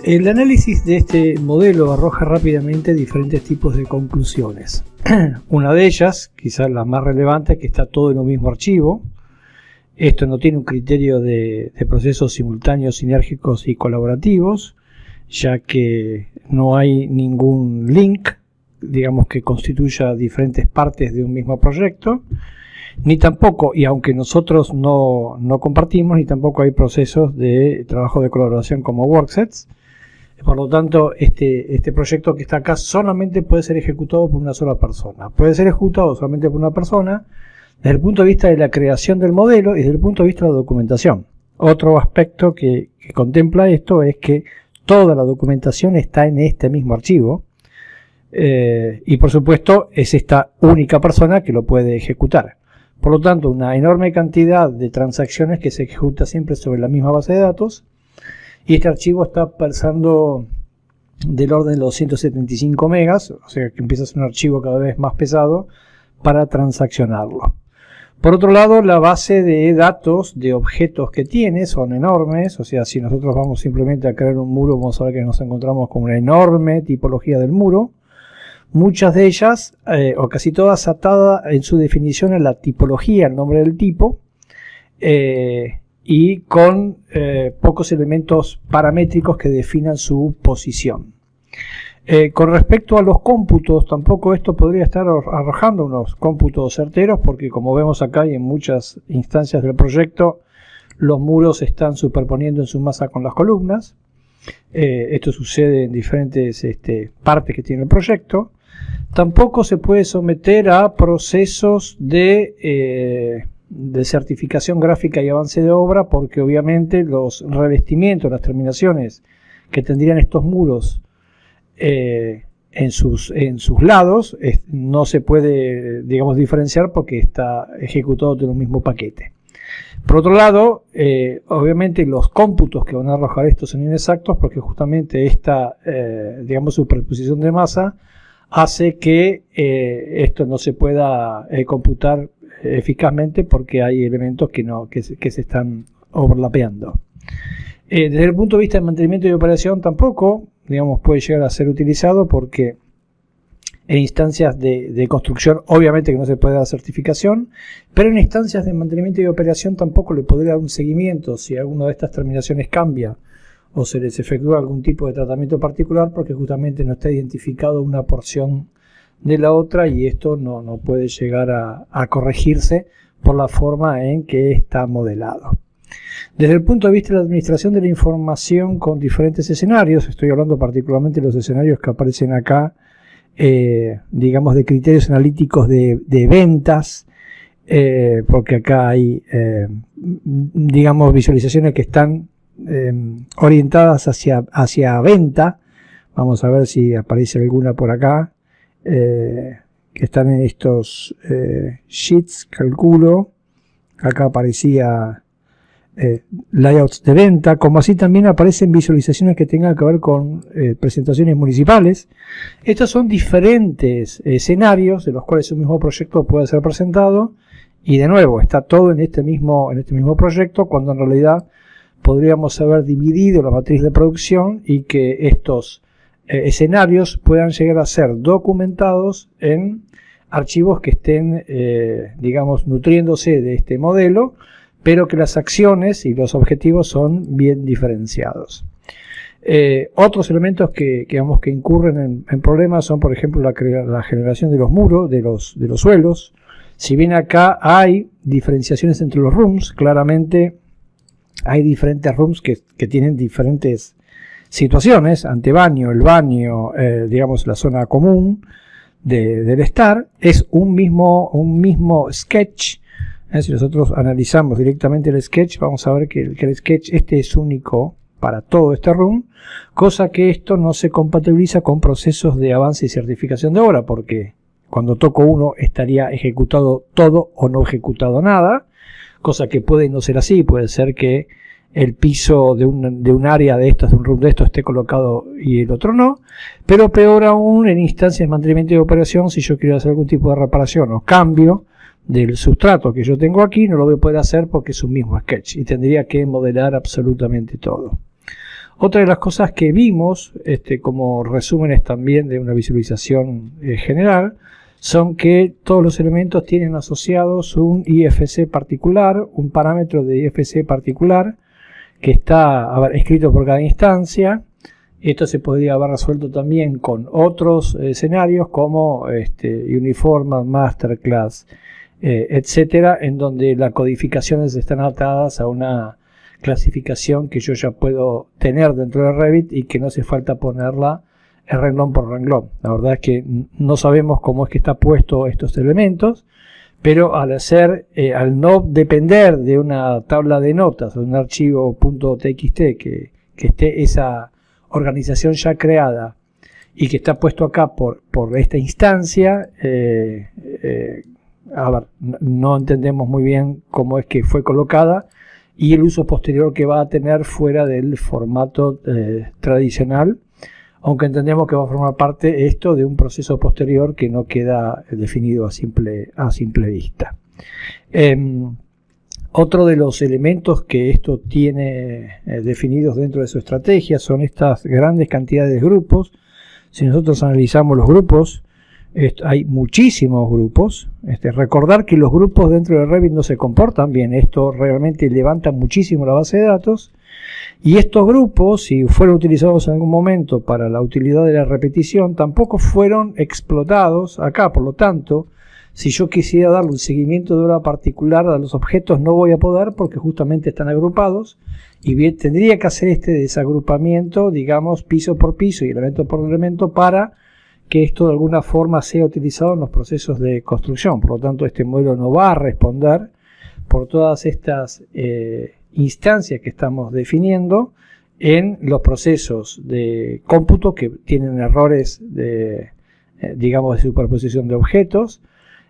El análisis de este modelo arroja rápidamente diferentes tipos de conclusiones. Una de ellas, quizás la más relevante, es que está todo en un mismo archivo. Esto no tiene un criterio de procesos simultáneos, sinérgicos y colaborativos, ya que no hay ningún link, digamos, que constituya diferentes partes de un mismo proyecto, ni tampoco, y aunque nosotros no compartimos, ni tampoco hay procesos de trabajo de colaboración como worksets. Por lo tanto, este proyecto que está acá solamente puede ser ejecutado por una sola persona. Puede ser ejecutado solamente por una persona desde el punto de vista de la creación del modelo y desde el punto de vista de la documentación. Otro aspecto que contempla esto es que toda la documentación está en este mismo archivo y por supuesto es esta única persona que lo puede ejecutar. Por lo tanto, una enorme cantidad de transacciones que se ejecuta siempre sobre la misma base de datos. Y este archivo está pesando del orden de los 175 megas, o sea que empieza a ser un archivo cada vez más pesado para transaccionarlo. Por otro lado, la base de datos de objetos que tiene son enormes, o sea, si nosotros vamos simplemente a crear un muro, vamos a ver que nos encontramos con una enorme tipología del muro. Muchas de ellas, o casi todas, atadas en su definición a la tipología, el nombre del tipo, y con pocos elementos paramétricos que definan su posición. Con respecto a los cómputos, tampoco esto podría estar arrojando unos cómputos certeros, porque como vemos acá y en muchas instancias del proyecto, los muros están superponiendo en su masa con las columnas. Esto sucede en diferentes partes que tiene el proyecto. Tampoco se puede someter a procesos de certificación gráfica y avance de obra, porque obviamente los revestimientos, las terminaciones que tendrían estos muros en sus lados no se puede, digamos, diferenciar porque está ejecutado de un mismo paquete. Por otro lado, obviamente los cómputos que van a arrojar estos son inexactos, porque justamente esta digamos, superposición de masa hace que esto no se pueda computar eficazmente, porque hay elementos que se están overlapeando. Desde el punto de vista de mantenimiento y operación tampoco, digamos, puede llegar a ser utilizado, porque en instancias de construcción obviamente que no se puede dar certificación, pero en instancias de mantenimiento y operación tampoco le podría dar un seguimiento si alguna de estas terminaciones cambia o se les efectúa algún tipo de tratamiento particular, porque justamente no está identificado una porción de la otra, y esto no puede llegar a corregirse por la forma en que está modelado. Desde el punto de vista de la administración de la información con diferentes escenarios, estoy hablando particularmente de los escenarios que aparecen acá, digamos, de criterios analíticos de ventas, porque acá hay, digamos, visualizaciones que están orientadas hacia venta. Vamos a ver si aparece alguna por acá. Que están en estos sheets, calculo. Acá aparecía layouts de venta, como así también aparecen visualizaciones que tengan que ver con presentaciones municipales. Estos son diferentes escenarios de los cuales un mismo proyecto puede ser presentado, y de nuevo está todo en este mismo proyecto, cuando en realidad podríamos haber dividido la matriz de producción y que estos escenarios puedan llegar a ser documentados en archivos que estén, digamos, nutriéndose de este modelo, pero que las acciones y los objetivos son bien diferenciados. Otros elementos que incurren en problemas son, por ejemplo, la generación de los muros, de los suelos. Si bien acá hay diferenciaciones entre los rooms, claramente hay diferentes rooms que tienen diferentes situaciones: antebaño, el baño, digamos, la zona común del estar. Es un mismo sketch. Si nosotros analizamos directamente el sketch, vamos a ver que el sketch es único para todo este room, cosa que esto no se compatibiliza con procesos de avance y certificación de obra, porque cuando toco uno estaría ejecutado todo o no ejecutado nada, cosa que puede no ser así. Puede ser que el piso de un área de estos, de un room de estos, esté colocado y el otro no, pero peor aún en instancias de mantenimiento y operación, si yo quiero hacer algún tipo de reparación o cambio del sustrato que yo tengo aquí, no lo voy a poder hacer porque es un mismo sketch y tendría que modelar absolutamente todo. Otra de las cosas que vimos, como resúmenes también de una visualización general, son que todos los elementos tienen asociados un IFC particular, un parámetro de IFC particular, que está escrito por cada instancia. Esto se podría haber resuelto también con otros escenarios como Uniform, Masterclass, etcétera, en donde las codificaciones están atadas a una clasificación que yo ya puedo tener dentro de Revit y que no hace falta ponerla renglón por renglón. La verdad es que no sabemos cómo es que está puesto estos elementos, pero al no depender de una tabla de notas o de un archivo .txt que esté esa organización ya creada y que está puesto acá por esta instancia, no entendemos muy bien cómo es que fue colocada y el uso posterior que va a tener fuera del formato tradicional, aunque entendemos que va a formar parte esto de un proceso posterior que no queda definido a simple vista. Otro de los elementos que esto tiene definidos dentro de su estrategia son estas grandes cantidades de grupos. Si nosotros analizamos los grupos, hay muchísimos grupos. Recordar que los grupos dentro de Revit no se comportan bien. Esto realmente levanta muchísimo la base de datos. Y estos grupos, si fueron utilizados en algún momento para la utilidad de la repetición, tampoco fueron explotados acá. Por lo tanto, si yo quisiera darle un seguimiento de hora particular a los objetos, no voy a poder porque justamente están agrupados. Y bien, tendría que hacer este desagrupamiento, digamos, piso por piso y elemento por elemento para que esto de alguna forma sea utilizado en los procesos de construcción. Por lo tanto, este modelo no va a responder por todas estas instancias que estamos definiendo en los procesos de cómputo que tienen errores de superposición de objetos,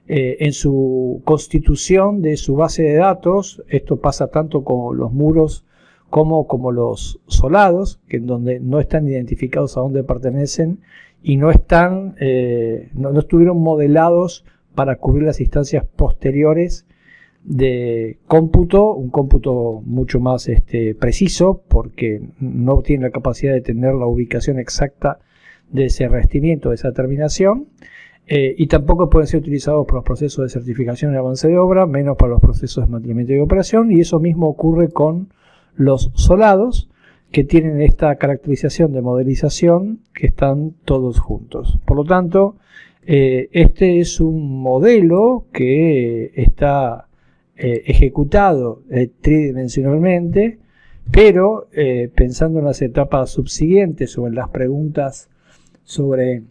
en su constitución de su base de datos. Esto pasa tanto con los muros como los solados, que en donde no están identificados a dónde pertenecen y no estuvieron modelados para cubrir las instancias posteriores de cómputo, un cómputo mucho más preciso, porque no tiene la capacidad de tener la ubicación exacta de ese revestimiento, de esa terminación, y tampoco pueden ser utilizados para los procesos de certificación y avance de obra, menos para los procesos de mantenimiento y operación, y eso mismo ocurre con los solados, que tienen esta caracterización de modelización que están todos juntos. Por lo tanto, este es un modelo que está ejecutado tridimensionalmente, pero pensando en las etapas subsiguientes o en las preguntas sobre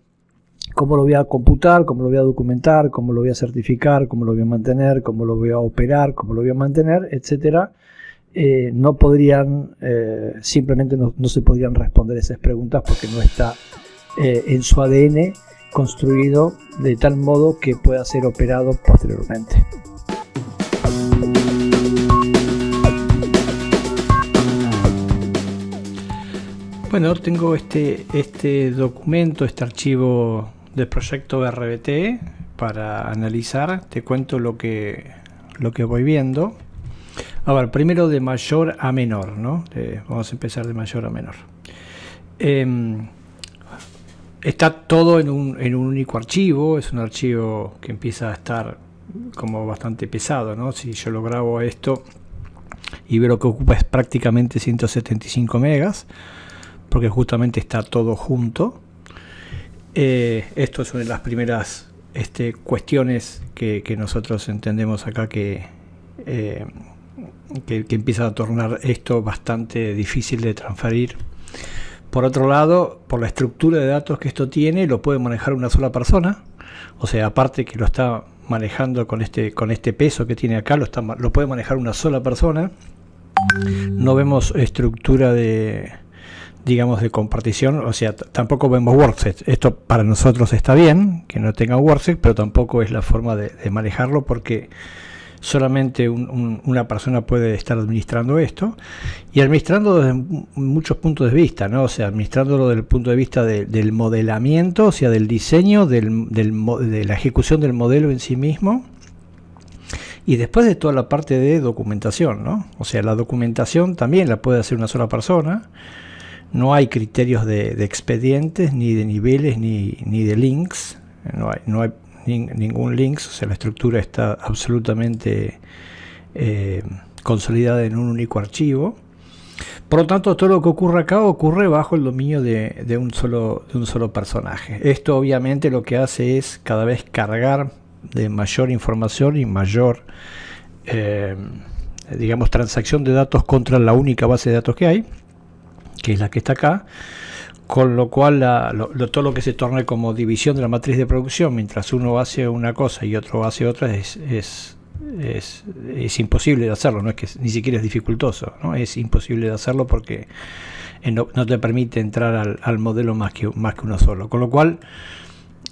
cómo lo voy a computar, cómo lo voy a documentar, cómo lo voy a certificar, cómo lo voy a mantener, cómo lo voy a operar, cómo lo voy a mantener, etcétera, no podrían, simplemente no se podrían responder esas preguntas porque no está en su ADN construido de tal modo que pueda ser operado posteriormente. Bueno, tengo este documento, este archivo del proyecto RBT para analizar. Te cuento lo que voy viendo. A ver, primero de mayor a menor, ¿no? Vamos a empezar de mayor a menor. Está todo en un único archivo. Es un archivo que empieza a estar como bastante pesado, ¿no? Si yo lo grabo esto y veo lo que ocupa es prácticamente 175 megas, porque justamente está todo junto. Esto es una de las primeras cuestiones que nosotros entendemos acá que empieza a tornar esto bastante difícil de transferir. Por otro lado, por la estructura de datos que esto tiene, lo puede manejar una sola persona. O sea, aparte que lo está manejando con este peso que tiene acá, lo puede manejar una sola persona. No vemos estructura de compartición, o sea, tampoco vemos worksets. Esto para nosotros está bien, que no tenga worksets, pero tampoco es la forma de manejarlo, porque solamente una persona puede estar administrando esto, y administrando desde muchos puntos de vista, ¿no? O sea, administrándolo desde el punto de vista del modelamiento, o sea, del diseño, de la ejecución del modelo en sí mismo, y después de toda la parte de documentación, ¿no? O sea, la documentación también la puede hacer una sola persona. no hay criterios de expedientes, ni de niveles, ni de links. No hay ningún link, o sea, la estructura está absolutamente consolidada en un único archivo. Por lo tanto, todo lo que ocurre acá ocurre bajo el dominio de un solo personaje. Esto obviamente lo que hace es cada vez cargar de mayor información y mayor digamos, transacción de datos contra la única base de datos que hay, que es la que está acá, con lo cual todo lo que se torna como división de la matriz de producción, mientras uno hace una cosa y otro hace otra, es imposible de hacerlo. No es que ni siquiera es dificultoso, ¿no? Es imposible de hacerlo porque no te permite entrar al modelo más que uno solo. Con lo cual,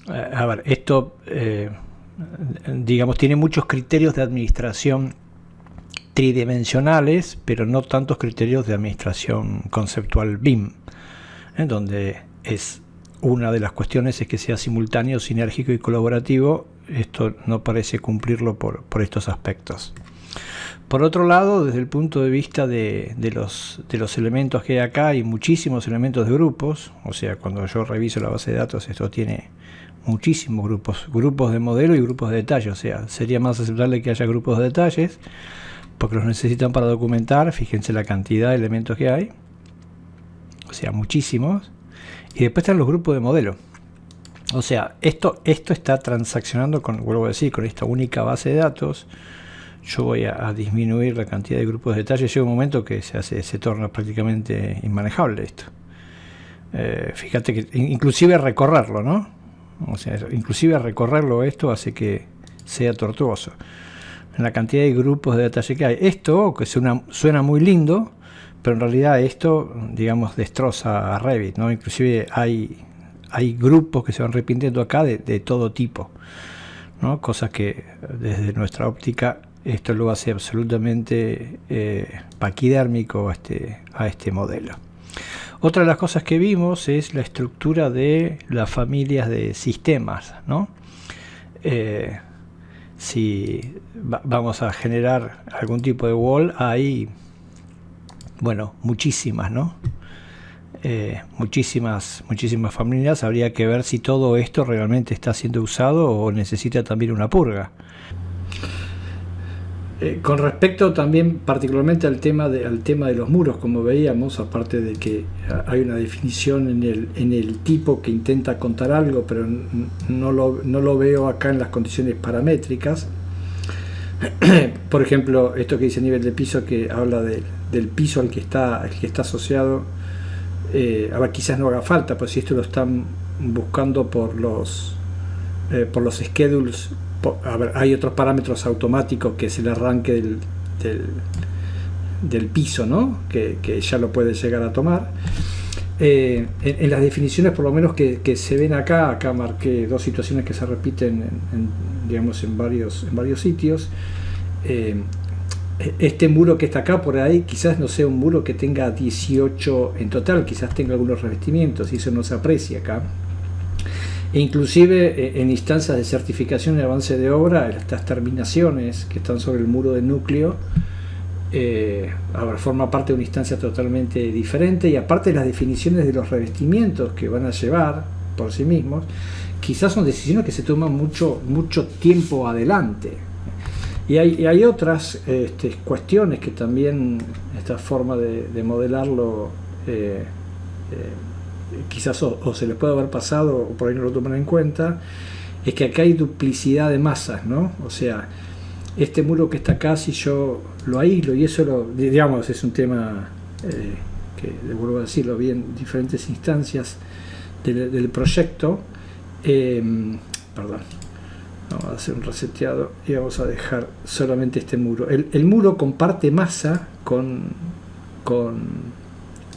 a ver, esto digamos tiene muchos criterios de administración tridimensionales, pero no tantos criterios de administración conceptual BIM, en donde una de las cuestiones es que sea simultáneo, sinérgico y colaborativo. Esto no parece cumplirlo por estos aspectos. Por otro lado, desde el punto de vista de los elementos que hay acá, hay muchísimos elementos de grupos. O sea, cuando yo reviso la base de datos, esto tiene muchísimos grupos de modelo y grupos de detalle. O sea, sería más aceptable que haya grupos de detalles, porque los necesitan para documentar. Fíjense la cantidad de elementos que hay, o sea, muchísimos. Y después están los grupos de modelo. O sea, esto está transaccionando vuelvo a decir, con esta única base de datos. Yo voy a disminuir la cantidad de grupos de detalle. Llega un momento que se torna prácticamente inmanejable esto. Fíjate que inclusive recorrerlo, ¿no? O sea, inclusive recorrerlo, esto hace que sea tortuoso en la cantidad de grupos de detalle que hay. Esto, que suena muy lindo, pero en realidad esto, digamos, destroza a Revit, ¿no? Inclusive hay grupos que se van repitiendo acá de todo tipo, ¿no? Cosas que desde nuestra óptica esto lo hace absolutamente paquidérmico a este modelo. Otra de las cosas que vimos es la estructura de las familias de sistemas, ¿no? Si vamos a generar algún tipo de wall, hay, bueno, muchísimas, ¿no? Muchísimas familias. Habría que ver si todo esto realmente está siendo usado o necesita también una purga. Con respecto también particularmente al tema de los muros, como veíamos, aparte de que hay una definición en el tipo que intenta contar algo, pero no lo veo acá en las condiciones paramétricas. Por ejemplo, esto que dice nivel de piso, que habla del piso al que está asociado. A ver, quizás no haga falta, pues si esto lo están buscando por los schedules. A ver, hay otros parámetros automáticos, que es el arranque del piso, ¿no? Que ya lo puede llegar a tomar. En las definiciones, por lo menos que se ven acá marqué dos situaciones que se repiten digamos, en varios sitios. Este muro que está acá por ahí quizás no sea un muro que tenga 18 en total, quizás tenga algunos revestimientos, y eso no se aprecia acá. E inclusive en instancias de certificación y avance de obra, estas terminaciones que están sobre el muro del núcleo, forma parte de una instancia totalmente diferente, y aparte las definiciones de los revestimientos que van a llevar por sí mismos, quizás son decisiones que se toman mucho tiempo adelante. Y hay otras cuestiones que también esta forma de modelarlo quizás o se les puede haber pasado o por ahí no lo toman en cuenta, es que acá hay duplicidad de masas, ¿no? O sea, este muro que está acá, si yo lo aíslo, y eso digamos es un tema que, vuelvo a decirlo, vi en diferentes instancias del proyecto. Perdón, vamos a hacer un reseteado y vamos a dejar solamente este muro. El muro comparte masa con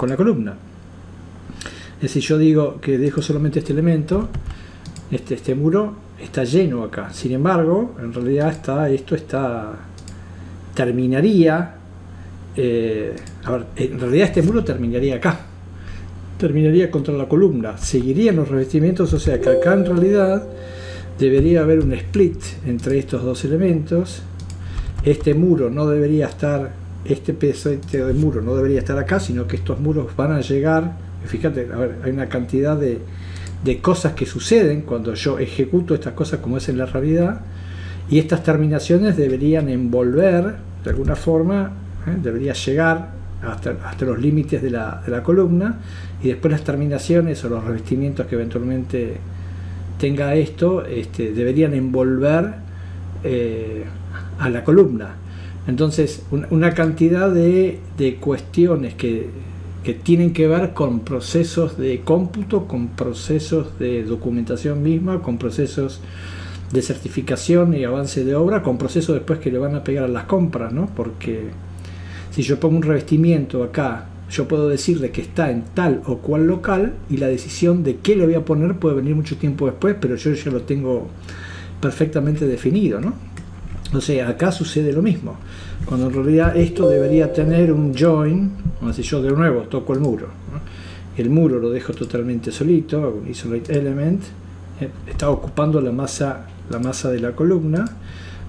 la columna. Es decir, yo digo que dejo solamente este elemento, este muro está lleno acá. Sin embargo, en realidad terminaría, en realidad este muro terminaría acá. Terminaría contra la columna. Seguirían los revestimientos, o sea que acá en realidad debería haber un split entre estos dos elementos. Este muro no debería estar, este peso de muro no debería estar acá, sino que estos muros van a llegar Fíjate, a ver, hay una cantidad de cosas que suceden cuando yo ejecuto estas cosas como es en la realidad, y estas terminaciones deberían envolver de alguna forma, debería llegar hasta los límites de la columna, y después las terminaciones o los revestimientos que eventualmente tenga esto deberían envolver a la columna. Entonces una cantidad de cuestiones que tienen que ver con procesos de cómputo, con procesos de documentación misma, con procesos de certificación y avance de obra, con procesos después que le van a pegar a las compras, ¿no? Porque si yo pongo un revestimiento acá, yo puedo decirle que está en tal o cual local, y la decisión de qué le voy a poner puede venir mucho tiempo después, pero yo ya lo tengo perfectamente definido, ¿no? O sea, acá sucede lo mismo, cuando en realidad esto debería tener un join. Si yo de nuevo toco el muro, ¿no? El muro lo dejo totalmente solito, un isolate element, está ocupando la masa de la columna,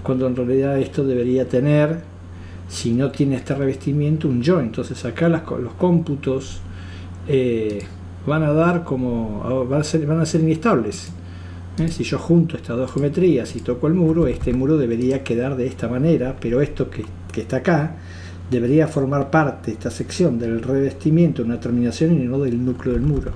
cuando en realidad esto debería tener, si no tiene este revestimiento, un join. Entonces acá los cómputos van a ser inestables. Si yo junto estas dos geometrías y toco el muro, este muro debería quedar de esta manera, pero esto que está acá debería formar parte, esta sección, del revestimiento, una terminación, y no del núcleo del muro.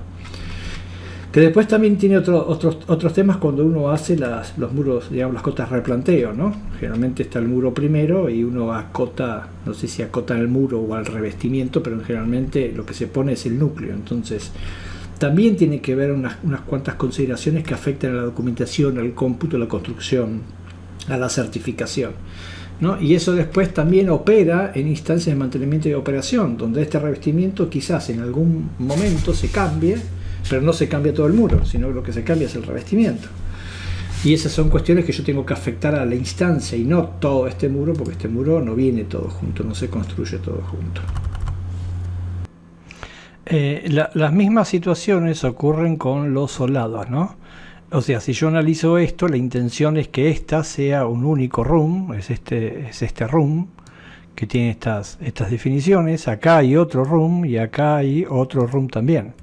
Que después también tiene otros temas cuando uno hace los muros, digamos, las cotas replanteo, ¿no? Generalmente está el muro primero y uno acota, no sé si acota el muro o al revestimiento, pero generalmente lo que se pone es el núcleo. Entonces también tiene que ver unas cuantas consideraciones que afectan a la documentación, al cómputo, a la construcción, a la certificación, ¿no? Y eso después también opera en instancias de mantenimiento y operación, donde este revestimiento quizás en algún momento se cambie, pero no se cambia todo el muro, sino lo que se cambia es el revestimiento. Y esas son cuestiones que yo tengo que afectar a la instancia y no todo este muro, porque este muro no viene todo junto, no se construye todo junto. Las mismas situaciones ocurren con los solados, ¿no? O sea, si yo analizo esto, la intención es que esta sea un único room, es este room que tiene estas definiciones. Acá hay otro room y acá hay otro room también.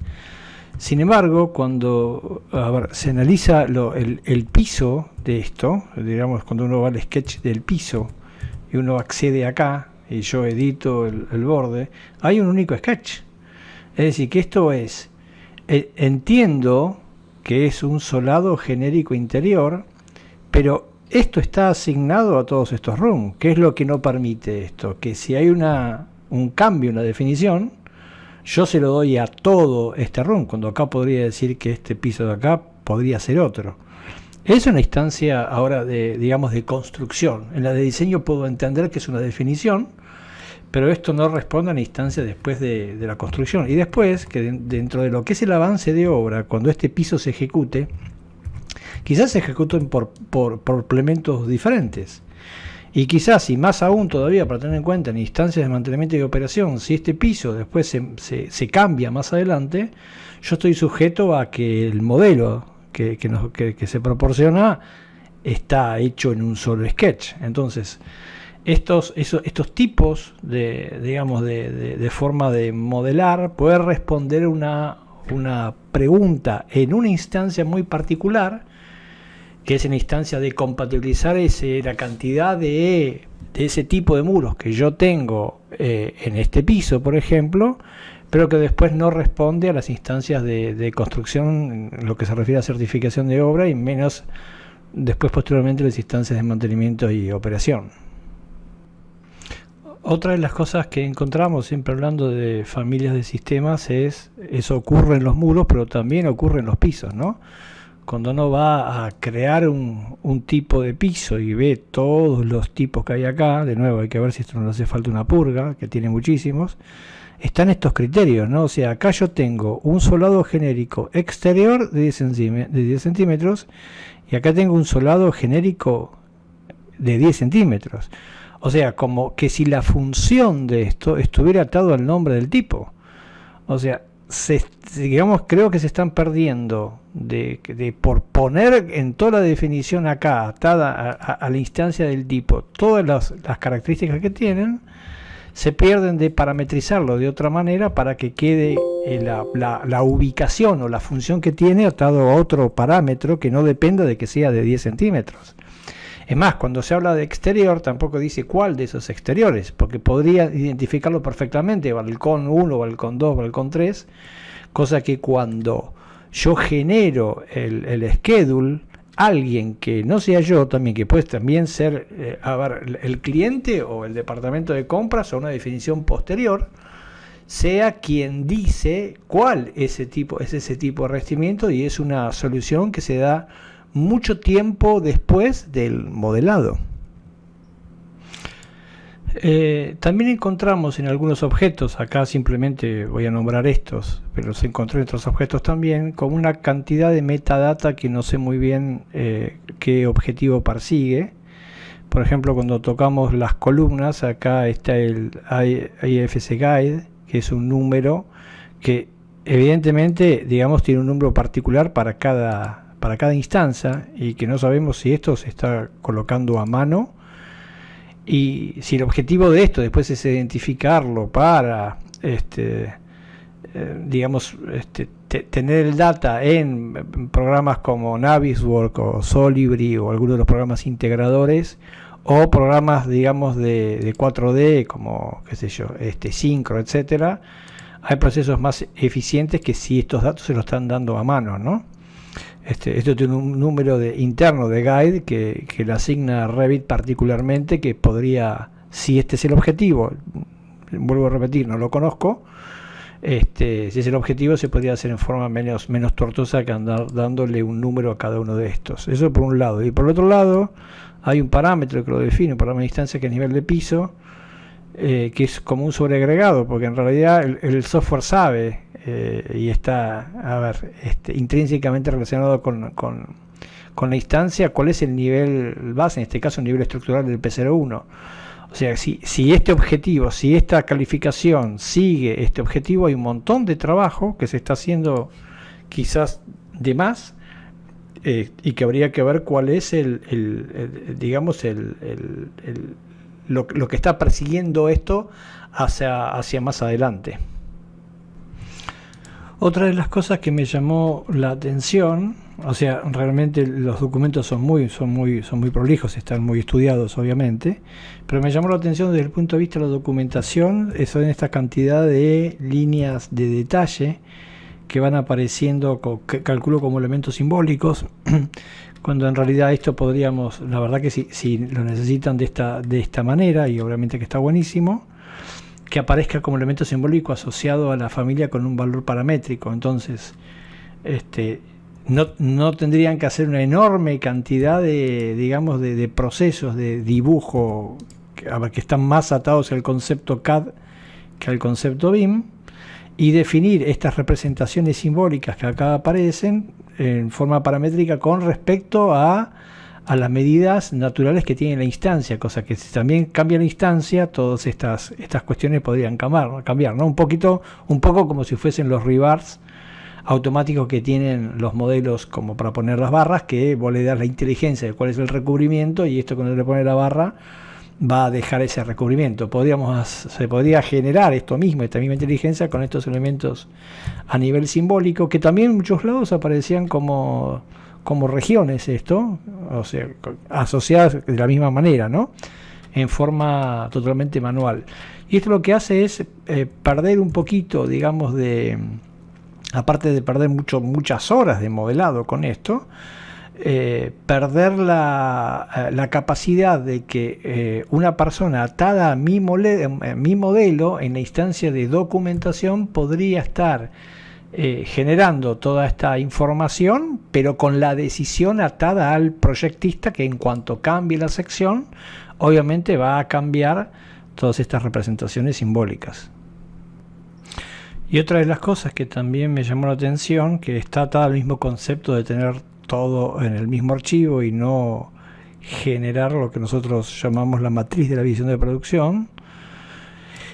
Sin embargo, cuando se analiza el piso de esto, digamos, cuando uno va al sketch del piso y uno accede acá y yo edito el borde, hay un único sketch. Es decir, que esto es, entiendo que es un solado genérico interior, pero esto está asignado a todos estos rooms. ¿Qué es lo que no permite esto? Que si hay un cambio en la definición, yo se lo doy a todo este room, cuando acá podría decir que este piso de acá podría ser otro. Es una instancia ahora de construcción. En la de diseño puedo entender que es una definición, pero esto no responde a la instancia después de la construcción. Y después, que dentro de lo que es el avance de obra, cuando este piso se ejecute, quizás se ejecuten por complementos diferentes. Y quizás, y más aún todavía, para tener en cuenta en instancias de mantenimiento y operación, si este piso después se cambia más adelante, yo estoy sujeto a que el modelo que se proporciona está hecho en un solo sketch. Entonces, estos tipos de forma de modelar, poder responder una pregunta en una instancia muy particular, que es en la instancia de compatibilizar la cantidad de ese tipo de muros que yo tengo en este piso, por ejemplo, pero que después no responde a las instancias de construcción en lo que se refiere a certificación de obra, y menos después posteriormente las instancias de mantenimiento y operación. Otra de las cosas que encontramos, siempre hablando de familias de sistemas, eso ocurre en los muros, pero también ocurre en los pisos, ¿no? Cuando uno va a crear un tipo de piso y ve todos los tipos que hay acá, de nuevo hay que ver si esto no le hace falta una purga, que tiene muchísimos, están estos criterios, ¿no? O sea, acá yo tengo un solado genérico exterior de 10 centímetros y acá tengo un solado genérico de 10 centímetros. O sea, como que si la función de esto estuviera atado al nombre del tipo. O sea, creo que se están perdiendo por poner en toda la definición acá, atada a la instancia del tipo, todas las características que tienen, se pierden de parametrizarlo de otra manera para que quede la ubicación o la función que tiene atado a otro parámetro que no dependa de que sea de 10 centímetros. Es más, cuando se habla de exterior tampoco dice cuál de esos exteriores, porque podría identificarlo perfectamente, balcón 1, balcón 2, balcón 3, cosa que cuando yo genero el schedule, alguien que no sea yo también, que puede también ser el cliente o el departamento de compras o una definición posterior, sea quien dice cuál es ese tipo de revestimiento, y es una solución que se da mucho tiempo después del modelado. También encontramos en algunos objetos, acá simplemente voy a nombrar estos, pero los encontré en otros objetos también, como una cantidad de metadata que no sé muy bien qué objetivo persigue. Por ejemplo, cuando tocamos las columnas, acá está el IFC Guide, que es un número que evidentemente, digamos, tiene un número particular para cada instancia, y que no sabemos si esto se está colocando a mano, y si el objetivo de esto después es identificarlo para tener el data en programas como Navisworks o Solibri o algunos de los programas integradores, o programas, digamos, de 4D como, qué sé yo, Synchro, etcétera. Hay procesos más eficientes que si estos datos se los están dando a mano, ¿no? Esto tiene un número interno de guide que le asigna Revit particularmente, que podría, si este es el objetivo, vuelvo a repetir, no lo conozco, si es el objetivo, se podría hacer en forma menos tortuosa que andar dándole un número a cada uno de estos. Eso por un lado. Y por el otro lado, hay un parámetro que lo define, un parámetro de instancia que es nivel de piso, que es como un sobreagregado, porque en realidad el software sabe y está intrínsecamente relacionado con la instancia, cuál es el nivel base, en este caso el nivel estructural del P01. O sea, si este objetivo, si esta calificación sigue este objetivo, hay un montón de trabajo que se está haciendo quizás de más, y que habría que ver cuál es lo que está persiguiendo esto hacia más adelante. Otra de las cosas que me llamó la atención, o sea, realmente los documentos son muy prolijos, están muy estudiados obviamente, pero me llamó la atención desde el punto de vista de la documentación, son esta cantidad de líneas de detalle que van apareciendo, que calculo como elementos simbólicos, cuando en realidad esto podríamos, la verdad que si lo necesitan de esta manera, y obviamente que está buenísimo, que aparezca como elemento simbólico asociado a la familia con un valor paramétrico. Entonces, no tendrían que hacer una enorme cantidad de procesos de dibujo que están más atados al concepto CAD que al concepto BIM, y definir estas representaciones simbólicas que acá aparecen en forma paramétrica con respecto a las medidas naturales que tiene la instancia, cosa que si también cambia la instancia, todas estas cuestiones podrían cambiar, ¿no? Un poco como si fuesen los rebars automáticos que tienen los modelos, como para poner las barras, que vos le das la inteligencia de cuál es el recubrimiento, y esto cuando le pone la barra va a dejar ese recubrimiento. Se podría generar esta misma inteligencia con estos elementos a nivel simbólico, que también en muchos lados aparecían como regiones, o sea, asociadas de la misma manera, ¿no? En forma totalmente manual. Y esto lo que hace es perder un poquito, digamos, aparte de perder muchas horas de modelado con esto, perder la capacidad de que una persona atada a mi modelo en la instancia de documentación podría estar generando toda esta información, pero con la decisión atada al proyectista, que en cuanto cambie la sección, obviamente va a cambiar todas estas representaciones simbólicas. Y otra de las cosas que también me llamó la atención, que está atada al mismo concepto de tener todo en el mismo archivo y no generar lo que nosotros llamamos la matriz de la visión de producción,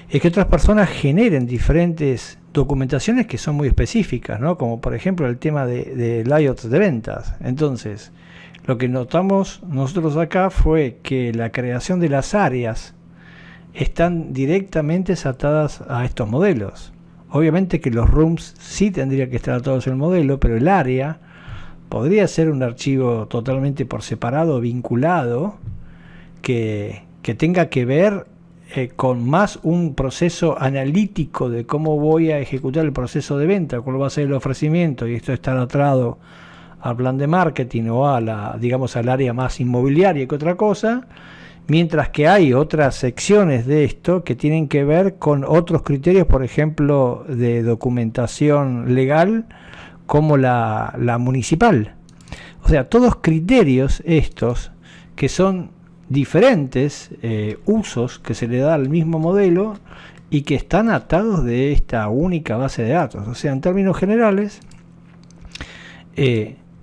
es que otras personas generen diferentes documentaciones que son muy específicas, ¿no? Como por ejemplo el tema de layouts de ventas. Entonces, lo que notamos nosotros acá fue que la creación de las áreas están directamente atadas a estos modelos. Obviamente que los rooms sí tendrían que estar atados al modelo, pero el área podría ser un archivo totalmente por separado, vinculado, que tenga que ver con más un proceso analítico de cómo voy a ejecutar el proceso de venta, cuál va a ser el ofrecimiento, y esto está atado al plan de marketing o a la, digamos, al área más inmobiliaria que otra cosa, mientras que hay otras secciones de esto que tienen que ver con otros criterios, por ejemplo, de documentación legal, como la municipal. O sea, todos criterios estos que son diferentes usos que se le da al mismo modelo y que están atados de esta única base de datos. O sea, en términos generales,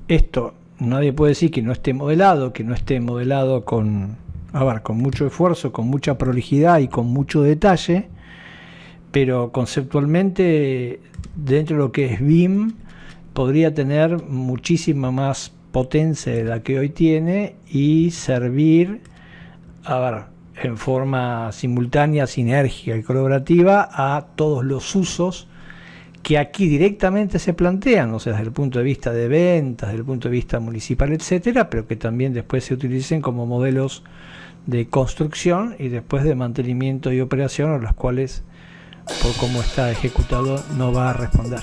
esto nadie puede decir que no esté modelado con mucho esfuerzo, con mucha prolijidad y con mucho detalle, pero conceptualmente dentro de lo que es BIM podría tener muchísima más potencia de la que hoy tiene y servir en forma simultánea, sinérgica y colaborativa a todos los usos que aquí directamente se plantean, o sea, desde el punto de vista de ventas, desde el punto de vista municipal, etcétera, pero que también después se utilicen como modelos de construcción y después de mantenimiento y operación, a los cuales, por cómo está ejecutado, no va a responder.